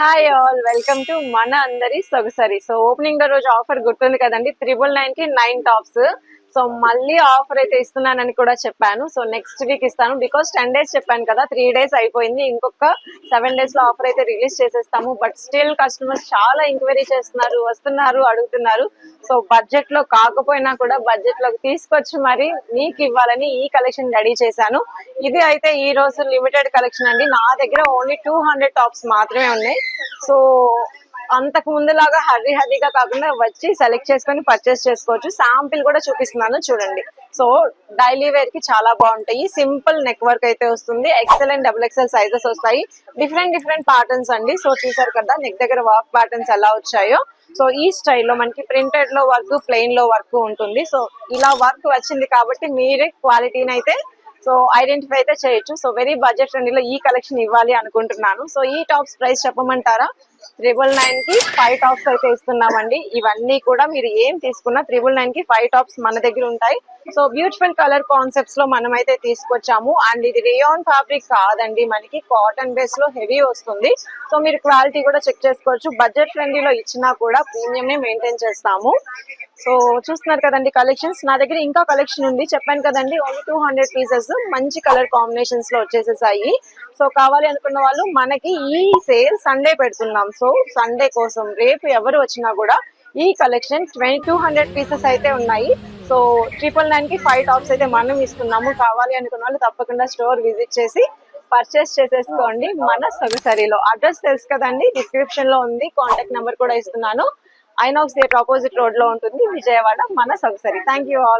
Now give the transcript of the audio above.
Hi all, welcome to మన అందరి సొగసరి. So opening రోజు ఆఫర్ గుర్తుంది కదండి, 999 కి 9 టాప్స్. సో మళ్ళీ ఆఫర్ అయితే ఇస్తున్నానని కూడా చెప్పాను. సో నెక్స్ట్ వీక్ ఇస్తాను, బికాస్ 10 days చెప్పాను కదా, 3 days అయిపోయింది. ఇంకొక 7 days లో ఆఫర్ అయితే రిలీజ్ చేసేస్తాము. బట్ స్టిల్ కస్టమర్స్ చాలా ఎంక్వైరీ చేస్తున్నారు, వస్తున్నారు, అడుగుతున్నారు. సో బడ్జెట్ లో కాకపోయినా కూడా బడ్జెట్ లోకి తీసుకొచ్చి మరి మీకు ఇవ్వాలని ఈ కలెక్షన్ రెడీ చేశాను. ఇది అయితే ఈ రోజు లిమిటెడ్ కలెక్షన్ అండి. నా దగ్గర ఓన్లీ 200 టాప్స్ మాత్రమే ఉన్నాయి. సో అంతకు ముందులాగా హరీగా కాకుండా వచ్చి సెలెక్ట్ చేసుకొని పర్చేస్ చేసుకోవచ్చు. శాంపిల్ కూడా చూపిస్తున్నాను చూడండి. సో డైలీ వేర్ కి చాలా బాగుంటాయి. సింపుల్ నెక్ వర్క్ అయితే వస్తుంది. ఎక్సెల్ అండ్ XXL సైజెస్ వస్తాయి. డిఫరెంట్ ప్యాటర్న్స్ అండి. సో చూసారు కదా నెక్ దగ్గర వర్క్ ప్యాటర్న్స్ ఎలా వచ్చాయో. సో ఈ స్టైల్లో మనకి ప్రింటెడ్ లో వర్క్, ప్లెయిన్ లో వర్క్ ఉంటుంది. సో ఇలా వర్క్ వచ్చింది కాబట్టి మీరే క్వాలిటీని అయితే సో ఐడెంటిఫై అయితే చేయొచ్చు. సో వెరీ బడ్జెట్ ఫ్రెండ్లీలో ఈ కలెక్షన్ ఇవ్వాలి అనుకుంటున్నాను. సో ఈ టాప్స్ ప్రైస్ చెప్పమంటారా? 999 కి 5 టాప్స్ అయితే ఇస్తున్నామండి. ఇవన్నీ కూడా మీరు ఏం తీసుకున్నా 999 కి 5 టాప్స్ మన దగ్గర ఉంటాయి. సో బ్యూటిఫుల్ కలర్ కాన్సెప్ట్స్ లో మనం అయితే తీసుకొచ్చాము. అండ్ ఇది రేయాన్ ఫ్యాబ్రిక్ కాదండి, మనకి కాటన్ బేస్ లో హెవీ వస్తుంది. సో మీరు క్వాలిటీ కూడా చెక్ చేసుకోవచ్చు. బడ్జెట్ ఫ్రెండ్లీలో ఇచ్చినా కూడా ప్రీమియం నే మెయింటైన్ చేస్తాము. సో చూస్తున్నారు కదండి కలెక్షన్స్. నా దగ్గర ఇంకా కలెక్షన్ ఉంది, చెప్పాను కదండి. ఓన్లీ 200 పీసెస్ మంచి కలర్ కాంబినేషన్స్ లో వచ్చేసేసాయి. సో కావాలి అనుకున్న వాళ్ళు మనకి ఈ సేల్ సండే పెడుతున్నాం. సో సండే కోసం రేపు ఎవరు వచ్చినా కూడా ఈ కలెక్షన్ 200 పీసెస్ అయితే ఉన్నాయి. సో 999 కి 5 టాప్స్ అయితే మనం ఇస్తున్నాము. కావాలి అనుకున్న వాళ్ళు తప్పకుండా స్టోర్ విజిట్ చేసి పర్చేస్ చేసేసుకోండి. మన సొగసరిలో అడ్రస్ తెలుసు కదండి, డిస్క్రిప్షన్ లో ఉంది. కాంటాక్ట్ నెంబర్ కూడా ఇస్తున్నాను. ఐనాక్స్ థియేటర్ ఆపోజిట్ రోడ్ లో ఉంటుంది, విజయవాడ, మన సొగసరి. Thank you all.